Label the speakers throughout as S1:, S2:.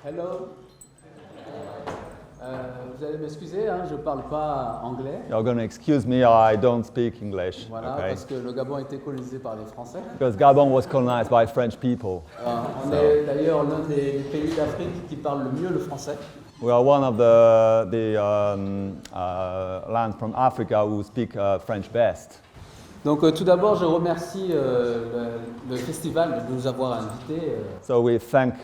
S1: Hello. Vous allez m'excuser, hein, je ne parle pas anglais.
S2: You're going to excuse me, I don't speak English.
S1: Voilà,
S2: okay?
S1: parce que le Gabon a été colonisé par les Français.
S2: Because Gabon was colonized by French people.
S1: On est d'ailleurs l'un des pays d'Afrique qui parle le mieux le français.
S2: We are one of the lands from Africa who speak French best.
S1: Donc tout d'abord, je remercie le festival de nous avoir invités.
S2: So we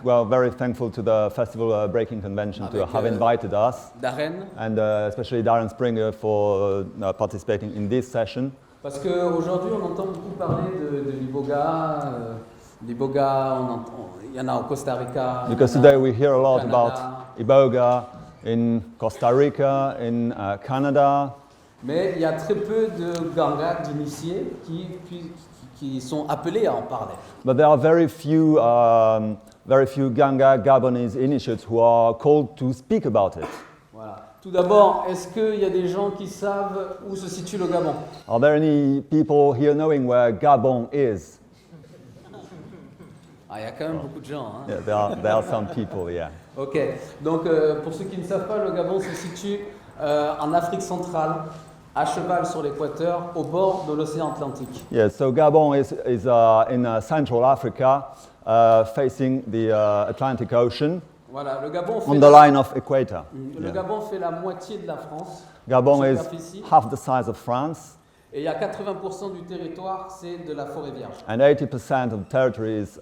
S2: are very thankful to the Festival Breaking Convention to have invited us.
S1: Darren.
S2: And especially Darren Springer for participating in this session.
S1: Parce qu'aujourd'hui, on entend beaucoup parler de l'Iboga. L'Iboga, il y en a au Costa Rica.
S2: Because today we hear a lot about Iboga in Costa Rica, in Canada.
S1: Mais il y a très peu de Nganga, d'initiés, qui sont appelés à en parler.
S2: But there are very few Nganga Gabonese initiates who are called to speak about it.
S1: Voilà. Tout d'abord, est-ce qu'il y a des gens qui savent où se situe le Gabon?
S2: Are there any people here knowing where Gabon is?
S1: Ah, il y a quand même beaucoup de gens. Hein?
S2: Yeah, there are some people, yeah.
S1: Ok, donc pour ceux qui ne savent pas, le Gabon se situe en Afrique centrale, à cheval sur l'équateur, au bord de l'océan Atlantique.
S2: Yeah, so Gabon is in Central Africa, facing the Atlantic Ocean.
S1: Voilà, le Gabon fait
S2: on the line of equator.
S1: Le Gabon fait la moitié de la France.
S2: Gabon is half the size of France.
S1: Et il y a 80% du territoire, c'est de la forêt vierge.
S2: And 80% of the territory is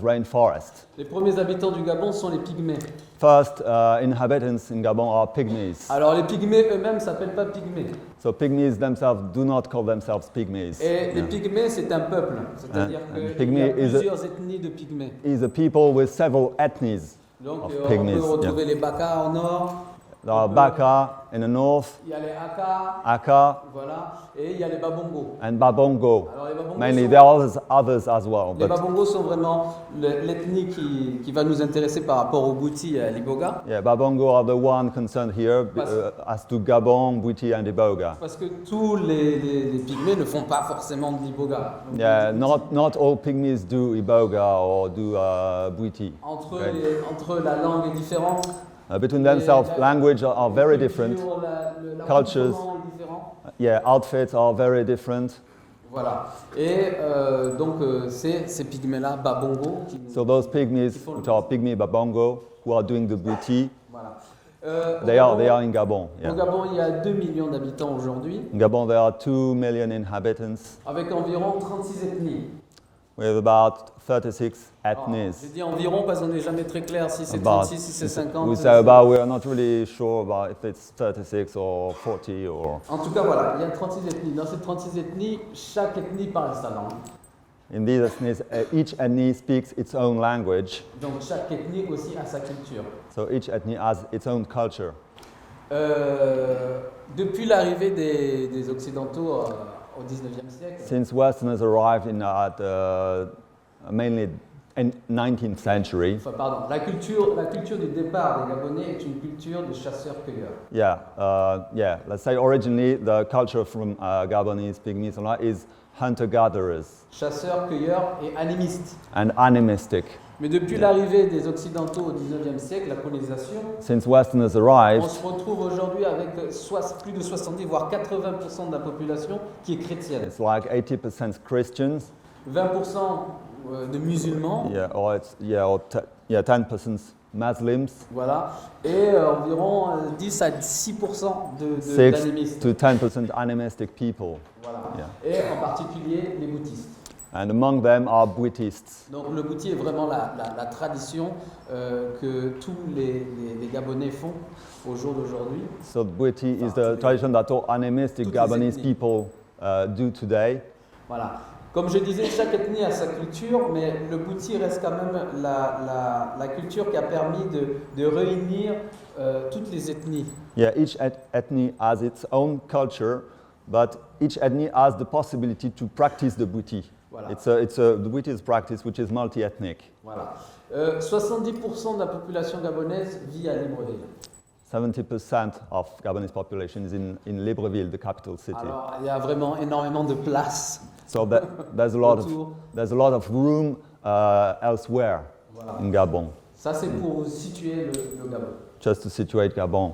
S2: rainforest.
S1: Les premiers habitants du Gabon sont les pygmées.
S2: First inhabitants in Gabon are pygmies.
S1: Alors les pygmées eux-mêmes ne s'appellent pas pygmées.
S2: So pygmies themselves do not call themselves pygmies.
S1: Et les pygmées, c'est un peuple. C'est-à-dire qu'il y a plusieurs ethnies de pygmées.
S2: Is a people with several ethnies.
S1: Donc
S2: of
S1: on
S2: pygmies,
S1: peut retrouver les Baka au nord.
S2: There are Baka in the north.
S1: Il y a les Aka. Voilà. Et il y a les Babongo.
S2: And Babongo.
S1: Alors, les Babongo
S2: mainly, there are others as well.
S1: Les Babongo sont vraiment l'ethnie qui va nous intéresser par rapport au Bwiti et à l'Iboga.
S2: Yeah, Babongo are the one concerned here as to Gabon, Bwiti and Iboga.
S1: Parce que tous les pygmées ne font pas forcément de l'Iboga.
S2: Yeah, not all pygmies do Iboga or do Bwiti.
S1: Entre la langue est différente.
S2: Between themselves, language are very different. Cultures, yeah, outfits are very different.
S1: Voilà. Et donc ces pygmées-là, Babongo.
S2: So those pygmies, which are pygmy Babongo, who are doing the Bwiti,
S1: voilà.
S2: they are in Gabon. Yeah.
S1: Au Gabon, il y a 2 millions d'habitants aujourd'hui.
S2: In Gabon, there are 2 million inhabitants.
S1: Avec environ 36 ethnies.
S2: With about 36 ethnies.
S1: Je dis environ parce qu'on n'est jamais très clair si c'est 36, si c'est 50.
S2: We say about, we are not really sure about if it's 36 or 40 or...
S1: En tout cas, voilà, il y a 36 ethnies. Dans ces 36 ethnies, chaque ethnie parle sa langue.
S2: In these ethnies, each ethnie speaks its own language.
S1: Donc chaque ethnie aussi a sa culture.
S2: So each ethnie has its own culture.
S1: Depuis l'arrivée des Occidentaux au 19e siècle.
S2: Since Westerners arrived mainly in 19th century.
S1: Enfin, pardon, la culture du départ des Gabonais est une culture de chasseurs-cueilleurs.
S2: Yeah. Let's say originally the culture from Gabonese pygmies is hunter-gatherers.
S1: Chasseurs-cueilleurs et animistes.
S2: And animistic.
S1: Mais depuis l'arrivée des Occidentaux au 19e siècle, la colonisation,
S2: since Westerners arrived,
S1: on se retrouve aujourd'hui avec plus de 70 voire 80% de la population qui est chrétienne.
S2: It's like 80% Christians.
S1: 20% de musulmans.
S2: Yeah, or 10% Muslims.
S1: Voilà. Et environ 10 à 6% d'animistes.
S2: 6 to 10% animistic people.
S1: Voilà.
S2: Yeah.
S1: Et en particulier les bouddhistes.
S2: And among them are Bwitists.
S1: Donc le Bwiti est vraiment la tradition que tous les Gabonais font au jour d'aujourd'hui.
S2: So Bwiti is the tradition that all animistic Gabonese people do today.
S1: Voilà. Comme je disais, chaque ethnie a sa culture, mais le Bwiti reste quand même la culture qui a permis de réunir toutes les ethnies.
S2: Yeah, each ethnie has its own culture, but each ethnie has the possibility to practice the Bwiti. Voilà. The Bwiti's practice which is multi-ethnic.
S1: Voilà. 70% de la population gabonaise vit à Libreville.
S2: 70% of Gabonese population is in Libreville, the capital city.
S1: Alors, il y a vraiment énormément de place.
S2: So there's a lot of room elsewhere in Gabon.
S1: Ça, c'est pour situer le Gabon.
S2: Just to situate Gabon.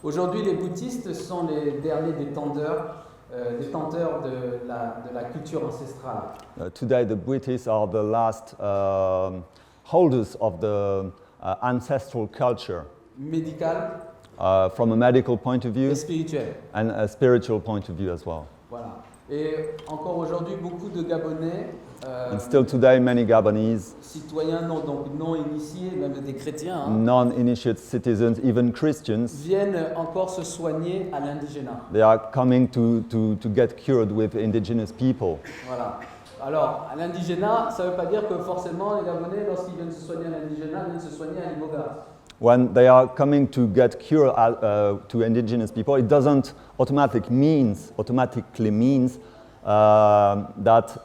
S1: Aujourd'hui, les bouddhistes sont les derniers détenteurs de la culture ancestrale.
S2: Today, the Bwitis are the last holders of the ancestral culture.
S1: Médical
S2: from a medical point of view
S1: et spirituel.
S2: and a spiritual point of view as well.
S1: Voilà. Et encore aujourd'hui, beaucoup de Gabonais,
S2: And still today, many Gabonese,
S1: citoyens donc non initiés, même des chrétiens,
S2: non-initiate citizens, even Christians,
S1: viennent encore se soigner à l'indigénat.
S2: they are coming to get cured with indigenous people.
S1: Voilà. Alors, à l'indigénat, ça ne veut pas dire que forcément les Gabonais, lorsqu'ils viennent se soigner à l'indigénat, viennent se soigner à Iboga.
S2: When they are coming to get cured to indigenous people, it doesn't automatically means that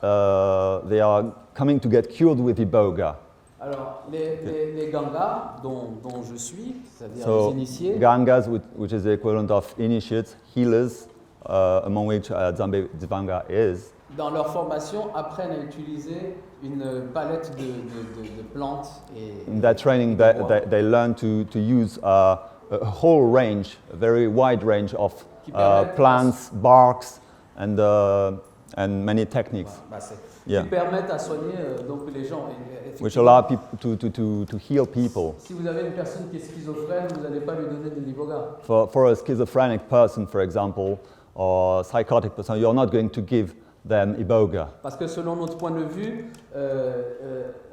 S2: they are coming to get cured with Iboga.
S1: Alors, les Nganga, dont je suis, c'est-à-dire
S2: So,
S1: les initiés,
S2: Gangas, which is the equivalent of initiates, healers, among which Nzambe Divanga is,
S1: dans leur formation, apprennent à utiliser une palette de plantes. Et
S2: in that training, they learn to use a whole range, a very wide range of plants, barks, and many techniques.
S1: Qui permettent à soigner donc les gens.
S2: Which allow people to heal people.
S1: Si vous avez une personne qui est schizophrène, vous n'allez pas lui donner de l'iboga.
S2: For a schizophrenic person, for example, or psychotic person, you're not going to give them Iboga.
S1: Parce que selon notre point de vue,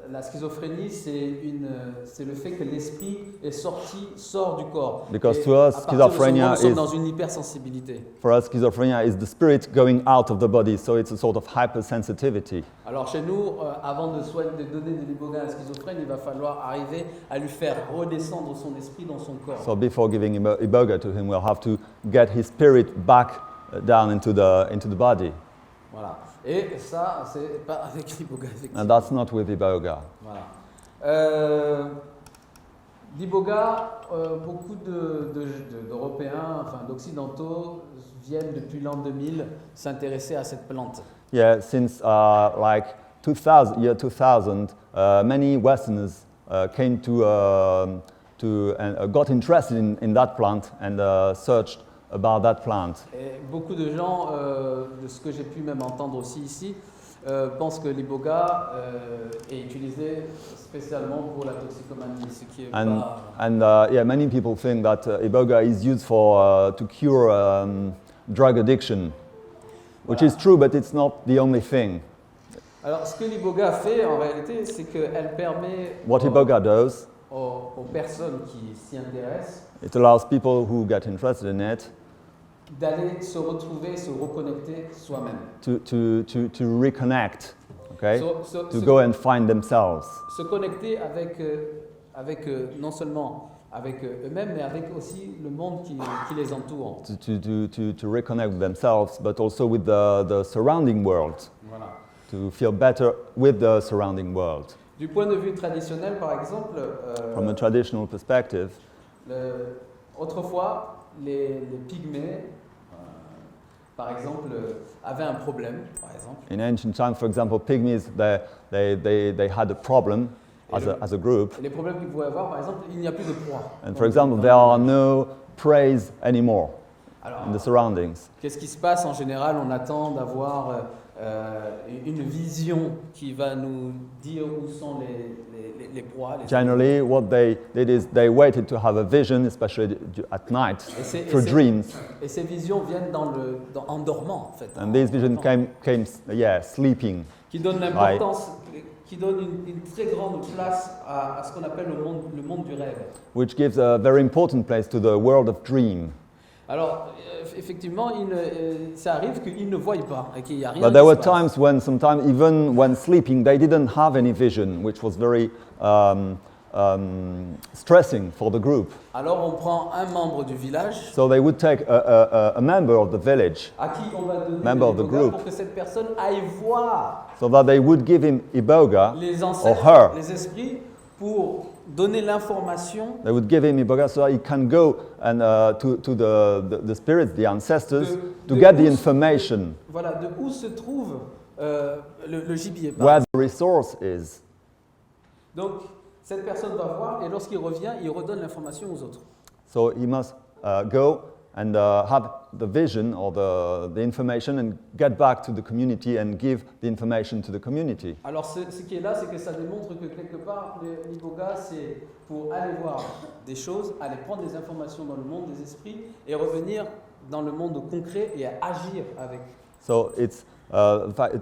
S1: la schizophrénie, c'est le fait que l'esprit sort du corps.
S2: Because to us, schizophrenia
S1: nous sommes dans une hypersensibilité.
S2: For us, schizophrenia is the spirit going out of the body, so it's a sort of hypersensitivity.
S1: Alors chez nous, avant de donner de l'iboga à un schizophrène, il va falloir arriver à lui faire redescendre son esprit dans son corps.
S2: So before giving Iboga to him, we'll have to get his spirit back down into the body.
S1: Voilà. Et ça, c'est pas avec l'iboga, effectivement.
S2: And that's not with Iboga.
S1: Voilà. L'iboga, beaucoup d'Européens, enfin d'Occidentaux, viennent depuis l'an 2000 s'intéresser à cette plante.
S2: Yeah, since like 2000, many Westerners came and got interested in that plant and searched about that plant.
S1: Et beaucoup de gens, de ce que j'ai pu même entendre aussi ici, pensent que l'iboga est utilisé spécialement pour la toxicomanie, ce qui est pas...
S2: Yeah, many people think that Iboga is used to cure drug addiction, which is true, but it's not the only thing.
S1: Alors, ce que l'iboga fait, en réalité, c'est qu'elle permet
S2: What Iboga does,
S1: aux personnes qui s'y intéressent,
S2: it allows people who get interested in it
S1: d'aller se retrouver, se reconnecter soi-même.
S2: To reconnect, okay? To
S1: Se
S2: go and find themselves.
S1: Se connecter avec non seulement avec eux-mêmes, mais avec aussi le monde qui les entoure.
S2: To reconnect with themselves, but also with the surrounding world.
S1: Voilà.
S2: To feel better with the surrounding world.
S1: Du point de vue traditionnel, par exemple,
S2: from a traditional perspective,
S1: autrefois, les pygmées, par exemple, avaient un problème, par exemple.
S2: In ancient times, for example, pygmies, they had a problem as a group.
S1: Les problèmes qu'ils pouvaient avoir, par exemple, il n'y a plus de proie.
S2: And for example, there are no prey anymore in the surroundings.
S1: Qu'est-ce qui se passe en général? On attend d'avoir une vision qui va nous dire où sont les proies.
S2: Generally, what they did is they waited to have a vision, especially at night, through dreams.
S1: Et ces visions viennent en dormant, en fait.
S2: And these visions came sleeping.
S1: Qui donnent l'importance, qui donne une très grande place à ce qu'on appelle le monde du rêve.
S2: Which gives a very important place to the world of dream.
S1: Alors, effectivement, ça arrive qu'ils ne voient pas et qu'il n'y a rien.
S2: But there were times when, sometimes, even when sleeping, they didn't have any vision, which was very stressing for the group.
S1: Alors, on prend un membre du village.
S2: So they would take a member of the village,
S1: à qui on va donner
S2: member of the group,
S1: pour que cette personne aille voir.
S2: So that they would give him Iboga
S1: les
S2: or
S1: ancêtres,
S2: her.
S1: Les esprits, pour donner l'information.
S2: They would give him Iboga so that he can go and to the spirits, the ancestors, to get the information.
S1: Voilà, de où se trouve le gibier.
S2: Where the resource is.
S1: Donc, Cette personne va voir et lorsqu'il revient, il redonne l'information aux autres.
S2: So he must go and have the vision or the information and get back to the community and give the information to the community.
S1: Alors ce qui est là, c'est que ça démontre que quelque part, l'Iboga, c'est pour aller voir des choses, aller prendre des informations dans le monde des esprits et revenir dans le monde concret et agir avec.
S2: So it's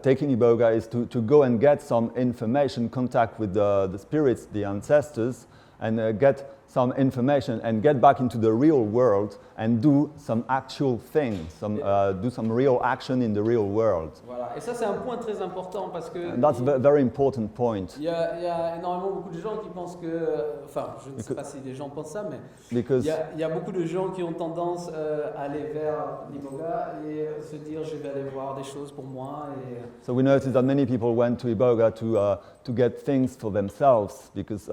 S2: taking Iboga is to go and get some information, contact with the spirits, the ancestors, and get some information and get back into the real world and do some actual things, do some real action in the real world.
S1: Voilà. Et ça, c'est un point très important parce que
S2: And that's a very important point.
S1: Il y a énormément beaucoup de gens qui pensent que, enfin, je ne sais pas si les gens pensent ça, mais il y a beaucoup de gens qui ont tendance à aller vers l'Iboga et se dire je vais aller voir des choses pour moi.
S2: So we noticed that many people went to Iboga to get things for themselves because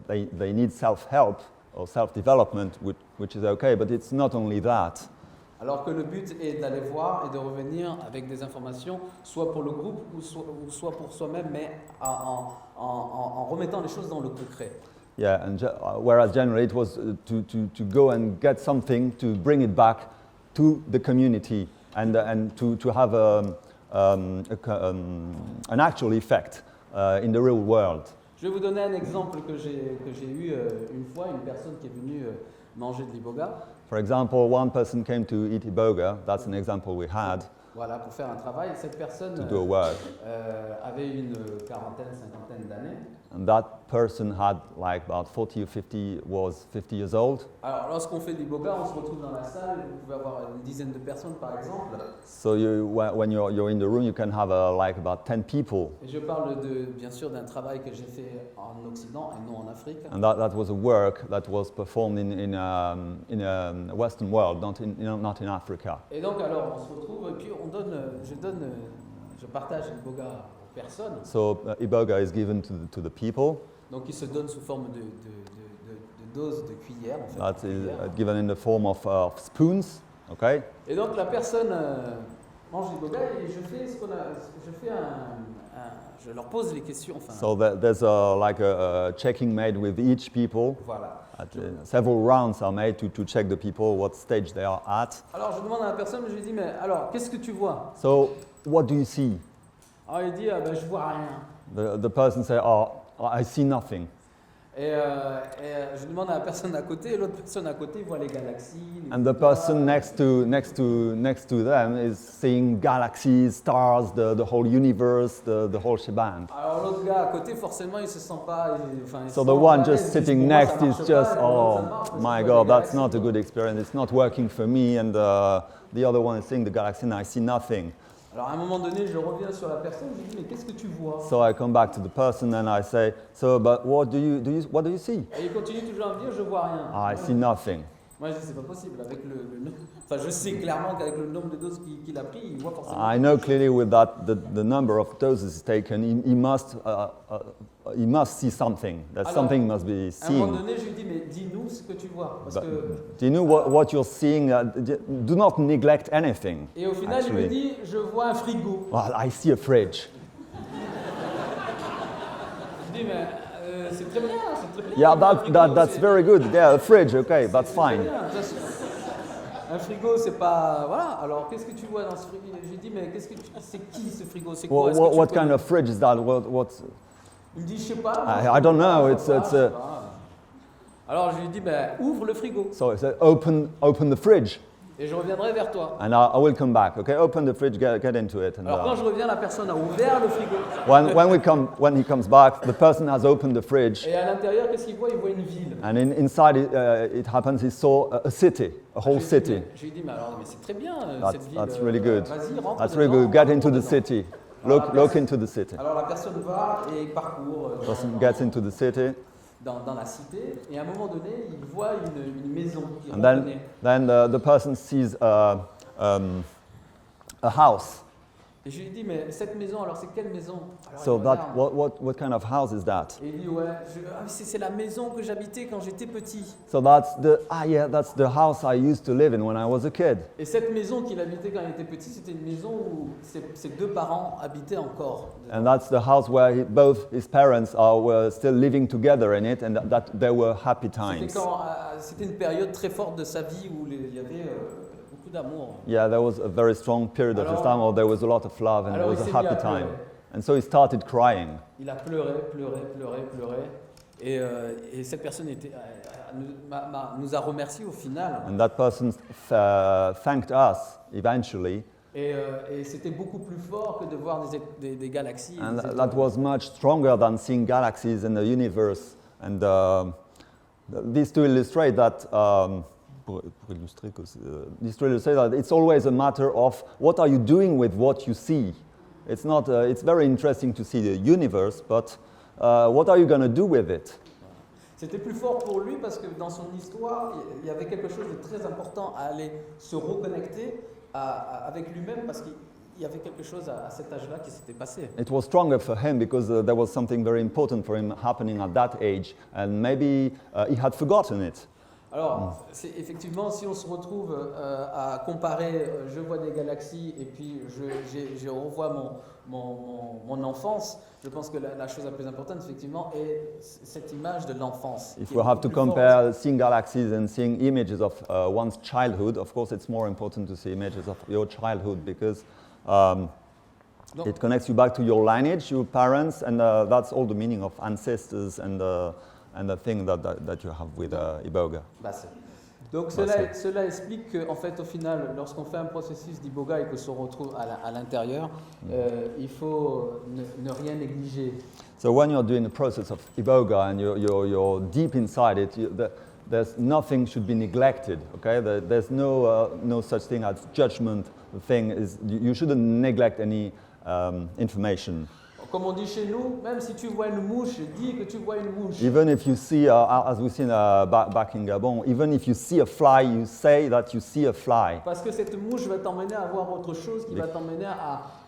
S2: they need self-help or self-development, which is okay, but it's not only that.
S1: Alors que le but est d'aller voir et de revenir avec des informations, soit pour le groupe ou soit pour soi-même, mais en remettant les choses dans le concret.
S2: Yeah, and whereas generally it was to go and get something to bring it back to the community and to have an actual effect in the real world.
S1: Je vais vous donner un exemple que j'ai eu une fois, une personne qui est venue manger de l'Iboga.
S2: For example, one person came to eat Iboga. That's an example we had.
S1: Voilà, pour faire un travail. Cette personne
S2: To do a work.
S1: Avait une quarantaine, cinquantaine d'années.
S2: And that person had like about 40 or 50, was 50 years old.
S1: Alors, lorsqu'on fait de l'Iboga, on se retrouve dans la salle. Vous pouvez avoir une dizaine de personnes, par exemple.
S2: So when you're in the room, you can have like about 10 people.
S1: Et je parle bien sûr d'un travail que j'ai fait en Occident et non en Afrique.
S2: And that was a work that was performed in a Western world, not in Africa.
S1: Et donc alors on se retrouve et puis je partage l'Iboga aux personnes.
S2: So Iboga is given to the people.
S1: Donc il se donne sous forme de doses de cuillères. En fait,
S2: that is given in the form of spoons. Okay.
S1: Et donc la personne mange l'Iboga et je leur pose les questions. Enfin,
S2: so there's like a checking made with each people.
S1: Voilà.
S2: Several rounds are made to check the people what stage they are at.
S1: Alors je demande à la personne, je lui dis mais alors qu'est-ce que tu vois?
S2: So what do you see?
S1: Alors il dit ben, je vois rien.
S2: The person say, oh, I see nothing.
S1: Et je demande à la personne à côté, et l'autre personne à côté voit les galaxies.
S2: And the person next to them is seeing galaxies, stars, the whole universe, the whole shebang.
S1: Alors l'autre gars à côté, forcément, il se sent pas.
S2: So the one just sitting next is just, oh my God, that's not a good experience. It's not working for me. And the other one is seeing the galaxy, and I see nothing.
S1: Alors à un moment donné, je reviens sur la personne, je lui dis mais qu'est-ce que tu vois?
S2: So I come back to the person and I say, so but what do you see?
S1: Et il continue toujours à me dire je vois rien.
S2: I see nothing.
S1: Moi je dis c'est pas possible avec enfin je sais clairement qu'avec le nombre de doses qu'il a pris, il voit forcément.
S2: I know clearly with that the number of doses taken, he must see something. That
S1: Alors,
S2: something must be seen.
S1: À un moment donné, je lui dis mais dis-nous ce que tu vois parce que
S2: do you know what you're seeing? Do not neglect anything.
S1: Et au final,
S2: actually.
S1: Il me dit je vois un frigo.
S2: Well, I see a fridge.
S1: Je dis mais c'est très bien, c'est très bien.
S2: Yeah, that's very good. Yeah, a fridge, okay, that's fine.
S1: Un frigo, c'est pas voilà. Alors qu'est-ce que tu vois dans ce frigo? J'ai dit mais c'est qui ce frigo? C'est quoi?
S2: What kind of fridge is that? What's
S1: Il me dit je sais pas.
S2: I don't know. It's
S1: Alors je lui dis ben ouvre le frigo.
S2: So I said open the fridge.
S1: Et je reviendrai vers toi.
S2: And I will come back. Okay, open the fridge, get into it. And,
S1: alors quand je reviens, la personne a ouvert le frigo.
S2: When he comes back, the person has opened the fridge.
S1: Et à l'intérieur, qu'est-ce qu'il voit? Il voit une ville.
S2: And inside it happens, he saw a city, a whole city.
S1: Je lui dis mais alors mais c'est très bien cette ville.
S2: That's really good.
S1: Vas-y, rentre
S2: That's really good. Get into the city. Look into the city.
S1: Alors la personne va et parcourt.
S2: Person gets into the city.
S1: Dans la cité, et à un moment donné, il voit une maison qui est
S2: And
S1: randonnée.
S2: then the person sees a house.
S1: Et je lui dis, mais cette maison, alors c'est quelle maison? Alors,
S2: So what kind of house is that?
S1: Et il dit, ouais, c'est la maison que j'habitais quand j'étais petit.
S2: So that's the house I used to live in when I was a kid.
S1: Et cette maison qu'il habitait quand il était petit, c'était une maison où ses deux parents habitaient encore.
S2: And that's the house where both his parents were still living together in it, and that there were happy times.
S1: C'était une période très forte de sa vie où il y avait beaucoup d'amour.
S2: Yeah, there was a very strong period of his time where there was a lot of love and it was a happy time. And so he started crying.
S1: Il a pleuré. Et cette personne nous a remerciés au final.
S2: And that person thanked us eventually.
S1: Et c'était beaucoup plus fort que de voir des galaxies.
S2: And that was much stronger than seeing galaxies in the universe. And these two illustrate that. These two illustrate that it's always a matter of what are you doing with what you see. It's not. It's very interesting to see the universe, but what are you going to do with it?
S1: C'était plus fort pour lui parce que dans son histoire, il y avait quelque chose de très important à aller se reconnecter avec lui-même parce qu'il y avait quelque chose à cet âge-là qui s'était passé.
S2: It was stronger for him because there was something very important for him happening at that age, and maybe he had forgotten it.
S1: Alors, effectivement, si on se retrouve à comparer, je vois des galaxies et puis je revois mon enfance, je pense que la chose la plus importante, effectivement, est cette image de l'enfance.
S2: If we have to compare seeing galaxies and seeing images of one's childhood, of course it's more important to see images of your childhood because it connects you back to your lineage, your parents, and that's all the meaning of ancestors and the thing that you have with Iboga.
S1: Donc cela explique qu'en fait, au final, lorsqu'on fait un processus d'Iboga et que se retrouve à l'intérieur, il faut ne rien négliger.
S2: So when you're doing a process of Iboga and you're deep inside it, there's nothing should be neglected. Okay, there's no such thing as judgment. The thing is, you shouldn't neglect any information.
S1: Comme on dit chez nous, même si tu vois une mouche, dis que tu vois une mouche.
S2: Even if you see, as we see back in Gabon, even if you see a fly, you say that you see a fly.
S1: Parce que cette mouche va t'emmener à voir autre chose, qui va t'emmener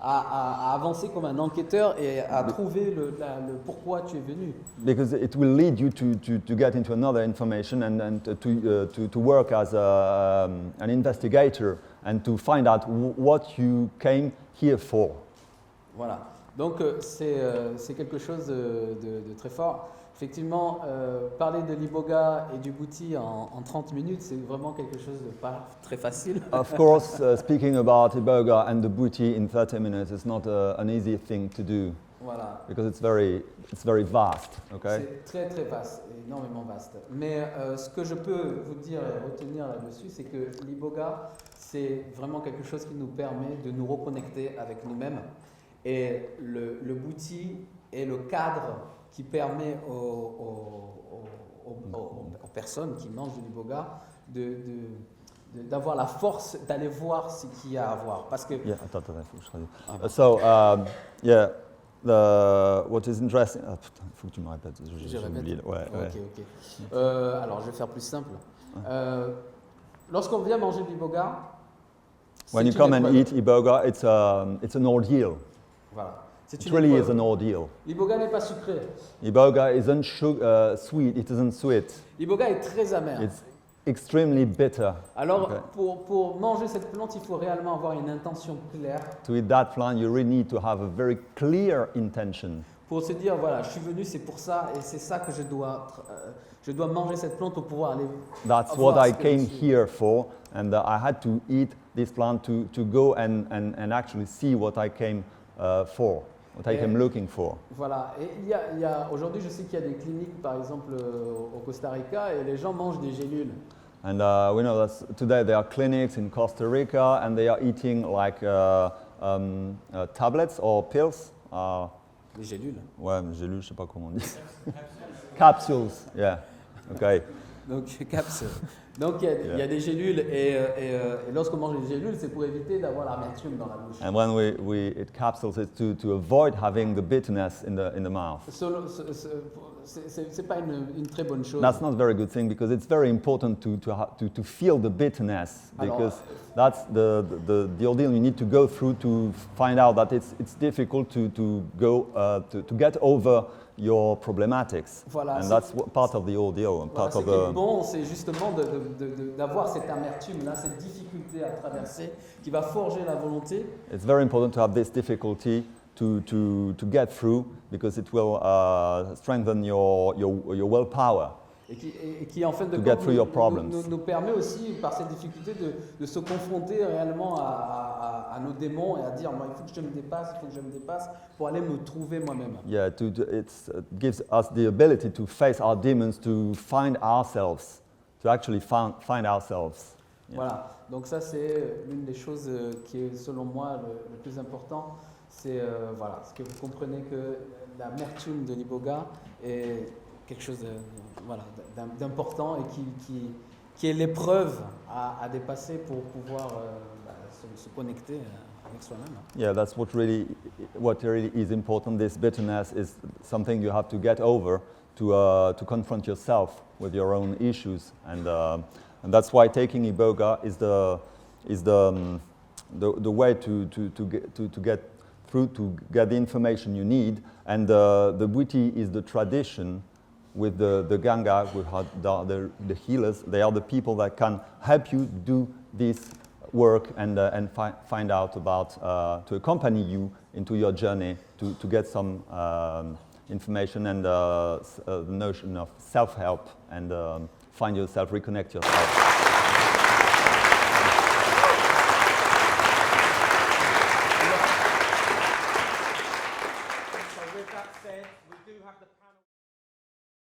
S1: à avancer comme un enquêteur et à trouver le pourquoi tu es venu.
S2: Because it will lead you to get into another information and to work as an investigator and to find out what you came here for.
S1: Voilà. Donc c'est quelque chose de très fort. Effectivement, parler de l'Iboga et du Bwiti en 30 minutes, c'est vraiment quelque chose de pas très facile.
S2: Of course, speaking about Iboga and the Bwiti in 30 minutes is not an easy thing to do.
S1: Voilà.
S2: Because it's very vast. Okay?
S1: C'est très très vaste, énormément vaste. Mais ce que je peux vous dire et retenir là-dessus, c'est que l'Iboga, c'est vraiment quelque chose qui nous permet de nous reconnecter avec nous-mêmes. Et le Bwiti est le cadre qui permet aux personnes qui mangent de l'Iboga d'avoir la force d'aller voir ce qu'il y a à voir. Parce que...
S2: Yeah, attends, il faut que je traduise. So, what is interesting... Ah, putain, il faut que tu me répètes.
S1: Je répète.
S2: Oublié. Ouais.
S1: Ok. Alors, je vais faire plus simple. Lorsqu'on vient manger de l'Iboga...
S2: When you come and eat Iboga, it's an ordeal.
S1: Voilà.
S2: It really is an ordeal.
S1: L'Iboga n'est pas sucré.
S2: Iboga isn't sweet, it isn't sweet.
S1: L'Iboga est très amer.
S2: It's extremely bitter.
S1: Alors,
S2: okay.
S1: pour manger cette plante, il faut réellement avoir une intention claire.
S2: To eat that plant, you really need to have a very clear intention.
S1: Pour se dire, voilà, je suis venu, c'est pour ça, et c'est ça que je dois manger cette plante pour pouvoir aller.
S2: That's what I came here for, and I had to eat this plant to go and actually see what I came for, what I came looking for.
S1: Voilà. Et il y a aujourd'hui, je sais qu'il y a des cliniques, par exemple au Costa Rica, et les gens mangent des gélules.
S2: And we know that today there are clinics in Costa Rica, and they are eating like tablets or pills.
S1: Les gélules.
S2: Ouais, gélules, je sais pas comment on dit. Capsules, yeah. Okay.
S1: Donc capsules. Donc il y a des gélules et lorsqu'on mange des gélules, c'est pour éviter d'avoir l'amertume dans la bouche.
S2: And when it capsules it to avoid having the bitterness in the mouth.
S1: C'est pas une très bonne chose.
S2: That's not a very good thing because it's very important to feel the bitterness because that's the ordeal you need to go through to find out that it's difficult to get over your problematics.
S1: Voilà,
S2: and that's part of the ordeal.
S1: Voilà, ce qui est bon, c'est justement d'avoir cette amertume-là, cette difficulté à traverser qui va forger la volonté.
S2: It's very important to have this difficulty to get through because it will strengthen your willpower.
S1: Et qui en fait de
S2: compte
S1: nous permet aussi par cette difficulté de se confronter réellement à nos démons et à dire moi, il faut que je me dépasse pour aller me trouver moi-même.
S2: Yeah, it gives us the ability to face our demons, to find ourselves, to actually find ourselves.
S1: Yeah. Voilà, donc ça c'est l'une des choses qui est selon moi le plus important, c'est voilà, ce que vous comprenez que l'amertume de l'Iboga est quelque chose d'important et qui est l'épreuve à dépasser pour pouvoir se connecter avec soi-même.
S2: Yeah, that's what really is important. This bitterness is something you have to get over to confront yourself with your own issues, and that's why taking Iboga is the way to get through, to get the information you need, and the Bwiti is the tradition. With the Nganga, with the healers, they are the people that can help you do this work and find out about, to accompany you into your journey to get some information and the notion of self-help and find yourself, reconnect yourself.